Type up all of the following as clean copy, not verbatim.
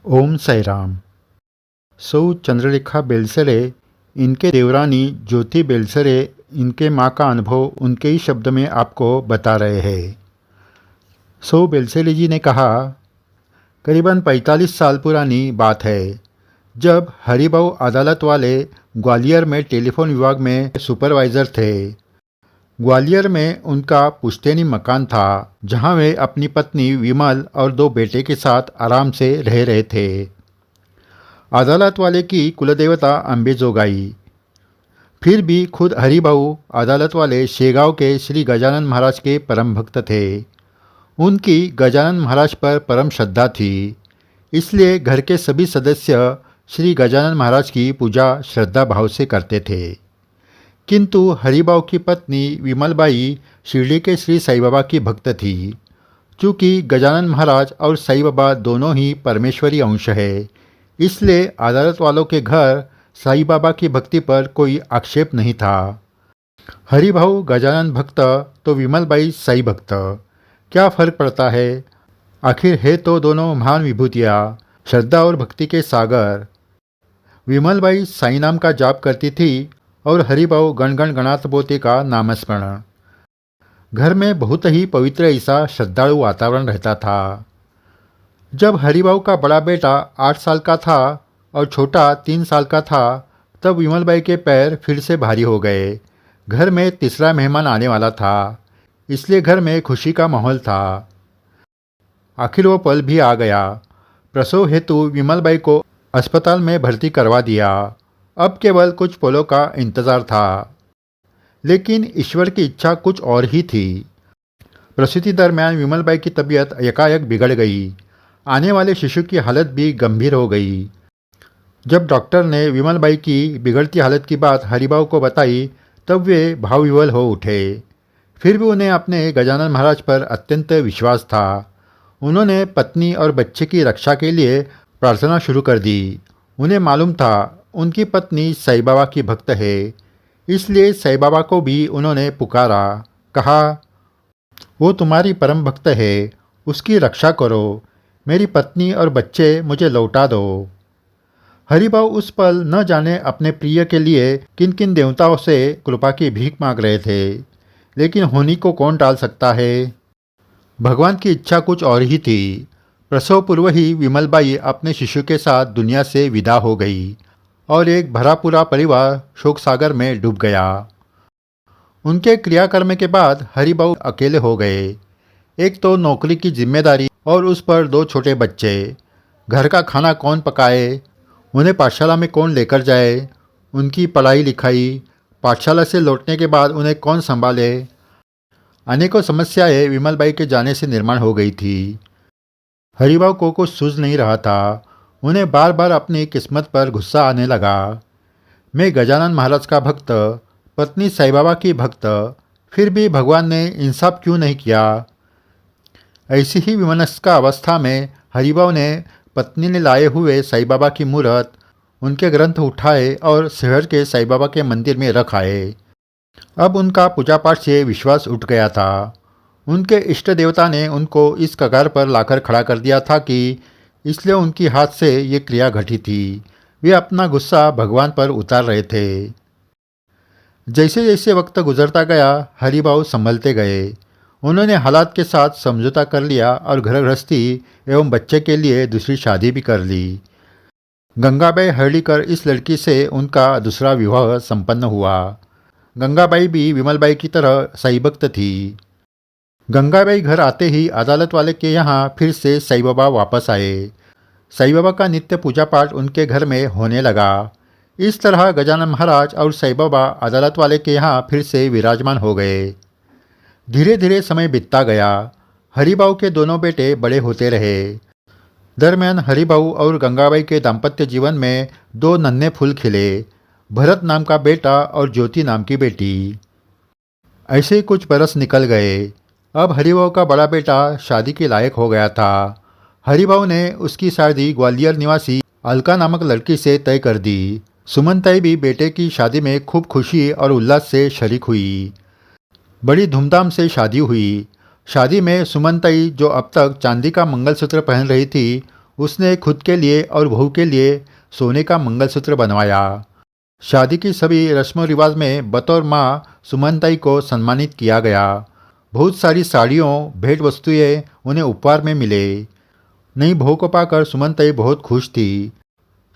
ओम साई राम। सौ चंद्रलेखा बेलसरे, इनके देवरानी ज्योति बेलसरे, इनके माँ का अनुभव उनके ही शब्द में आपको बता रहे हैं। सौ बेलसरे जी ने कहा, करीबन 45 साल पुरानी बात है, जब हरिभाऊ अदालत वाले ग्वालियर में टेलीफोन विभाग में सुपरवाइज़र थे। ग्वालियर में उनका पुश्तैनी मकान था, जहाँ वे अपनी पत्नी विमल और 2 बेटे के साथ आराम से रह रहे थे। अदालत वाले की कुलदेवता अम्बे जोगाई। फिर भी खुद हरिभाऊ अदालत वाले शेगांव के श्री गजानन महाराज के परम भक्त थे। उनकी गजानन महाराज पर परम श्रद्धा थी, इसलिए घर के सभी सदस्य श्री गजानन महाराज की पूजा श्रद्धा भाव से करते थे। किंतु हरिभाऊ की पत्नी विमलबाई शिरडी के श्री साईं बाबा की भक्त थी। चूँकि गजानन महाराज और साईं बाबा दोनों ही परमेश्वरी अंश है, इसलिए अदालत वालों के घर साईं बाबा की भक्ति पर कोई आक्षेप नहीं था। हरिभाऊ गजानन भक्त तो विमलबाई साईं भक्त, क्या फ़र्क पड़ता है? आखिर है तो दोनों महान विभूतियाँ, श्रद्धा और भक्ति के सागर। विमलबाई साईं नाम का जाप करती थी और हरिभाऊ गण गण गणात बोते का नामस्मरण। घर में बहुत ही पवित्र ऐसा श्रद्धालु वातावरण रहता था। जब हरिभाऊ का बड़ा बेटा 8 साल का था और छोटा 3 साल का था, तब विमलबाई के पैर फिर से भारी हो गए। घर में तीसरा मेहमान आने वाला था, इसलिए घर में खुशी का माहौल था। आखिर वो पल भी आ गया। प्रसव हेतु विमलबाई को अस्पताल में भर्ती करवा दिया। अब केवल कुछ पलों का इंतज़ार था, लेकिन ईश्वर की इच्छा कुछ और ही थी। प्रसूति दरमियान विमलबाई की तबीयत एकाएक बिगड़ गई। आने वाले शिशु की हालत भी गंभीर हो गई। जब डॉक्टर ने विमलबाई की बिगड़ती हालत की बात हरिभाऊ को बताई, तब वे भावविह्वल हो उठे। फिर भी उन्हें अपने गजानन महाराज पर अत्यंत विश्वास था। उन्होंने पत्नी और बच्चे की रक्षा के लिए प्रार्थना शुरू कर दी। उन्हें मालूम था उनकी पत्नी साईं बाबा की भक्त है, इसलिए साईं बाबा को भी उन्होंने पुकारा। कहा, वो तुम्हारी परम भक्त है, उसकी रक्षा करो। मेरी पत्नी और बच्चे मुझे लौटा दो। हरिभाऊ उस पल न जाने अपने प्रिय के लिए किन किन देवताओं से कृपा की भीख मांग रहे थे, लेकिन होनी को कौन टाल सकता है। भगवान की इच्छा कुछ और ही थी। प्रसव पूर्व ही विमलबाई अपने शिशु के साथ दुनिया से विदा हो गई और एक भरा पूरा परिवार शोक सागर में डूब गया। उनके क्रियाकर्म के बाद हरिभाऊ अकेले हो गए। एक तो नौकरी की जिम्मेदारी और उस पर 2 छोटे बच्चे। घर का खाना कौन पकाए, उन्हें पाठशाला में कौन लेकर जाए, उनकी पढ़ाई लिखाई, पाठशाला से लौटने के बाद उन्हें कौन संभाले। अनेकों समस्याएं विमलबाई के जाने से निर्माण हो गई थी। हरिभाऊ को कुछ सूझ नहीं रहा था। उन्हें बार बार अपनी किस्मत पर गुस्सा आने लगा। मैं गजानन महाराज का भक्त, पत्नी साईं बाबा की भक्त, फिर भी भगवान ने इंसाफ क्यों नहीं किया। ऐसी ही विमनस्का अवस्था में हरिभाऊ ने पत्नी ने लाए हुए साईं बाबा की मूर्त, उनके ग्रंथ उठाए और शहर के साईं बाबा के मंदिर में रख आए। अब उनका पूजा पाठ से विश्वास उठ गया था। उनके इष्ट देवता ने उनको इस कगार पर लाकर खड़ा कर दिया था कि इसलिए उनकी हाथ से ये क्रिया घटी थी। वे अपना गुस्सा भगवान पर उतार रहे थे। जैसे जैसे वक्त गुजरता गया, हरिभाऊ संभलते गए। उन्होंने हालात के साथ समझौता कर लिया और घर गृहस्थी एवं बच्चे के लिए दूसरी शादी भी कर ली। गंगाबाई हर्डीकर, इस लड़की से उनका दूसरा विवाह संपन्न हुआ। गंगाबाई भी विमलबाई की तरह साईं भक्त थी। गंगाबाई घर आते ही अदालत वाले के यहाँ फिर से साईं बाबा वापस आए। साईं बाबा का नित्य पूजा पाठ उनके घर में होने लगा। इस तरह गजानन महाराज और साईं बाबा अदालत वाले के यहाँ फिर से विराजमान हो गए। धीरे धीरे समय बीतता गया। हरिभाऊ के दोनों बेटे बड़े होते रहे। दरमियान हरिभाऊ और गंगाबाई के दाम्पत्य जीवन में 2 नन्हे फूल खिले, भरत नाम का बेटा और ज्योति नाम की बेटी। ऐसे ही कुछ बरस निकल गए। अब हरिभाऊ का बड़ा बेटा शादी के लायक हो गया था। हरिभाऊ ने उसकी शादी ग्वालियर निवासी अलका नामक लड़की से तय कर दी। सुमनताई भी बेटे की शादी में खूब खुशी और उल्लास से शरीक हुई। बड़ी धूमधाम से शादी हुई। शादी में सुमनताई, जो अब तक चांदी का मंगलसूत्र पहन रही थी, उसने खुद के लिए और बहू के लिए सोने का मंगलसूत्र बनवाया। शादी की सभी रस्म रिवाज में बतौर माँ सुमनताई को सम्मानित किया गया। बहुत सारी साड़ियों, भेंट वस्तुएं उन्हें उपहार में मिले। नई बहू को पाकर सुमनताई बहुत खुश थी।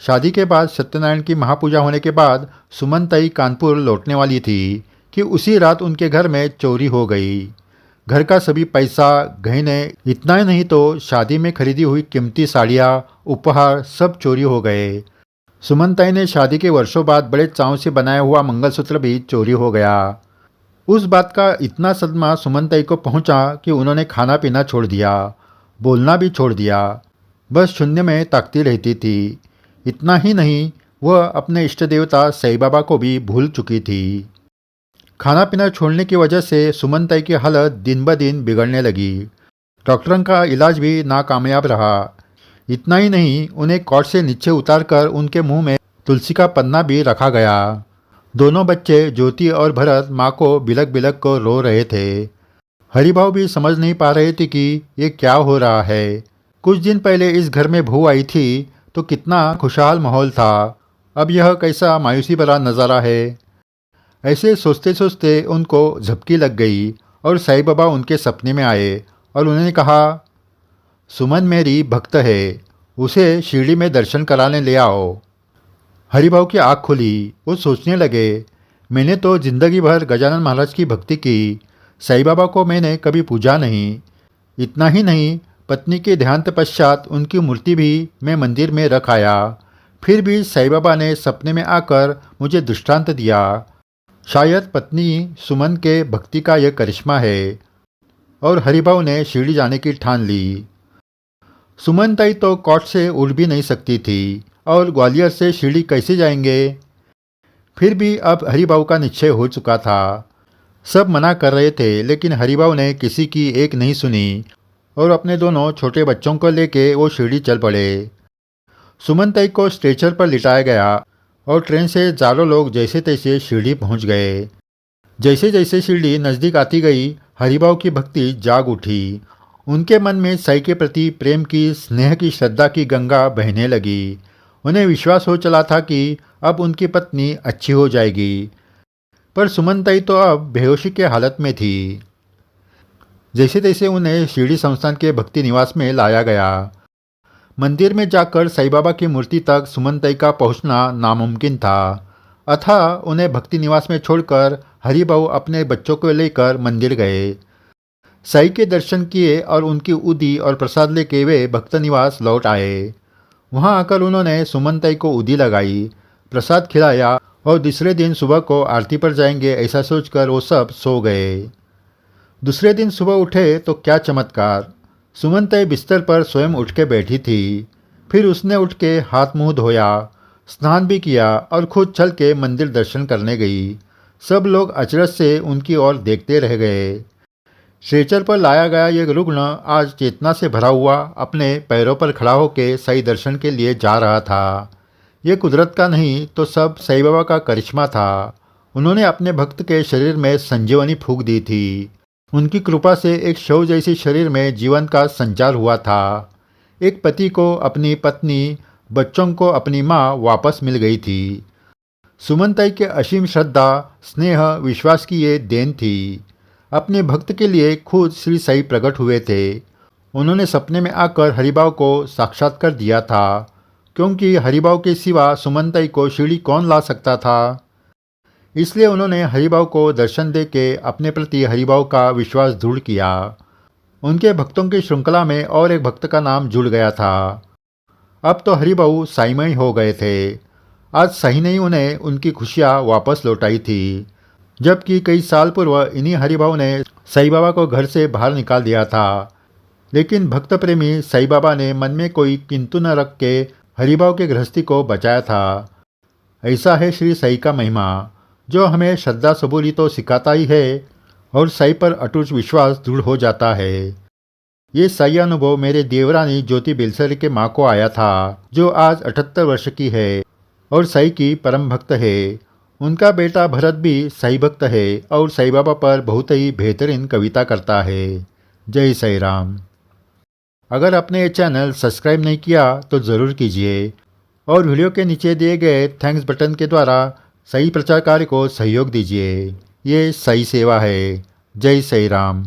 शादी के बाद सत्यनारायण की महापूजा होने के बाद सुमनताई कानपुर लौटने वाली थी कि उसी रात उनके घर में चोरी हो गई। घर का सभी पैसा, गहने, इतना ही नहीं तो शादी में खरीदी हुई कीमती साड़ियाँ, उपहार सब चोरी हो गए। सुमनताई ने शादी के वर्षों बाद बड़े चाव से बनाया हुआ मंगलसूत्र भी चोरी हो गया। उस बात का इतना सदमा सुमनताई को पहुंचा कि उन्होंने खाना पीना छोड़ दिया, बोलना भी छोड़ दिया। बस शून्य में ताकती रहती थी। इतना ही नहीं, वह अपने इष्ट देवता साईं बाबा को भी भूल चुकी थी। खाना पीना छोड़ने की वजह से सुमनताई की हालत दिन ब दिन बिगड़ने लगी। डॉक्टरों का इलाज भी नाकामयाब रहा। इतना ही नहीं, उन्हें कॉट से नीचे उतारकर उनके मुंह में तुलसी का पन्ना भी रखा गया। दोनों बच्चे ज्योति और भरत माँ को बिलक बिलक को रो रहे थे। हरिभाव भी समझ नहीं पा रहे थे कि ये क्या हो रहा है। कुछ दिन पहले इस घर में बहू आई थी तो कितना खुशहाल माहौल था, अब यह कैसा मायूसी भरा नज़ारा है। ऐसे सोचते सोचते उनको झपकी लग गई और साईं बाबा उनके सपने में आए और उन्होंने कहा, सुमन मेरी भक्त है, उसे शिरडी में दर्शन कराने ले आओ। हरिभाव की आँख खुली। वो सोचने लगे, मैंने तो जिंदगी भर गजानन महाराज की भक्ति की, साईं बाबा को मैंने कभी पूजा नहीं। इतना ही नहीं, पत्नी के देहांत पश्चात उनकी मूर्ति भी मैं मंदिर में रख आया। फिर भी साईं बाबा ने सपने में आकर मुझे दृष्टांत दिया। शायद पत्नी सुमन के भक्ति का यह करिश्मा है। और हरिभाव ने शिरडी जाने की ठान ली। सुमनताई तो कॉट से उड़ भी नहीं सकती थी और ग्वालियर से शिरडी कैसे जाएंगे। फिर भी अब हरिभाव का निश्चय हो चुका था। सब मना कर रहे थे, लेकिन हरिभाव ने किसी की एक नहीं सुनी और अपने दोनों छोटे बच्चों को लेके वो शिरडी चल पड़े। सुमनताई को स्ट्रेचर पर लिटाया गया और ट्रेन से चारों लोग जैसे तैसे शिरडी पहुंच गए। जैसे जैसे शिरडी नज़दीक आती गई, हरिभाव की भक्ति जाग उठी। उनके मन में साईं के प्रति प्रेम की, स्नेह की, श्रद्धा की गंगा बहने लगी। उन्हें विश्वास हो चला था कि अब उनकी पत्नी अच्छी हो जाएगी। पर सुमनताई तो अब बेहोशी के हालत में थी। जैसे तैसे उन्हें शिरडी संस्थान के भक्ति निवास में लाया गया। मंदिर में जाकर साईं बाबा की मूर्ति तक सुमनताई का पहुंचना नामुमकिन था। अतः उन्हें भक्ति निवास में छोड़कर हरिभाव अपने बच्चों को लेकर मंदिर गए। साईं के दर्शन किए और उनकी उदी और प्रसाद लेके वे भक्त निवास लौट आए। वहां आकर उन्होंने सुमनताई को उदी लगाई, प्रसाद खिलाया और दूसरे दिन सुबह को आरती पर जाएंगे ऐसा सोचकर वो सब सो गए। दूसरे दिन सुबह उठे तो क्या चमत्कार! सुमनताई बिस्तर पर स्वयं उठ के बैठी थी। फिर उसने उठ के हाथ मुंह धोया, स्नान भी किया और खुद चल के मंदिर दर्शन करने गई। सब लोग अचरज से उनकी ओर देखते रह गए। स्ट्रेचर पर लाया गया ये रुग्ण आज चेतना से भरा हुआ अपने पैरों पर खड़ा होकर साईं दर्शन के लिए जा रहा था। ये कुदरत का नहीं तो सब साईं बाबा का करिश्मा था। उन्होंने अपने भक्त के शरीर में संजीवनी फूंक दी थी। उनकी कृपा से एक शव जैसे शरीर में जीवन का संचार हुआ था। एक पति को अपनी पत्नी, बच्चों को अपनी माँ वापस मिल गई थी। सुमनताई के असीम श्रद्धा, स्नेह, विश्वास की ये देन थी। अपने भक्त के लिए खुद श्री साईं प्रकट हुए थे। उन्होंने सपने में आकर हरिभाव को साक्षात्कार दिया था, क्योंकि हरिभाव के सिवा सुमनताई को शिरडी कौन ला सकता था। इसलिए उन्होंने हरिभाव को दर्शन दे के अपने प्रति हरिभाव का विश्वास दृढ़ किया। उनके भक्तों की श्रृंखला में और एक भक्त का नाम जुड़ गया था। अब तो हरिभाव साईमय हो गए थे। आज साईं ने उन्हें उनकी खुशियाँ वापस लौटाई थी, जबकि कई साल पूर्व इन्हीं हरिभाव ने साईं बाबा को घर से बाहर निकाल दिया था। लेकिन भक्त प्रेमी साईं बाबा ने मन में कोई किंतु न रख के हरिभाव के गृहस्थी को बचाया था। ऐसा है श्री साईं का महिमा, जो हमें श्रद्धा सबूरी तो सिखाता ही है और साईं पर अटूट विश्वास दृढ़ हो जाता है। ये साईं अनुभव मेरे देवरानी ज्योति बेलसरे के माँ को आया था, जो आज 78 वर्ष की है और साईं की परम भक्त है। उनका बेटा भरत भी साईं भक्त है और साईं बाबा पर बहुत ही बेहतरीन कविता करता है। जय साईं राम। अगर आपने ये चैनल सब्सक्राइब नहीं किया तो ज़रूर कीजिए और वीडियो के नीचे दिए गए थैंक्स बटन के द्वारा सही प्रचार कार्य को सहयोग दीजिए। ये सही सेवा है। जय श्री राम।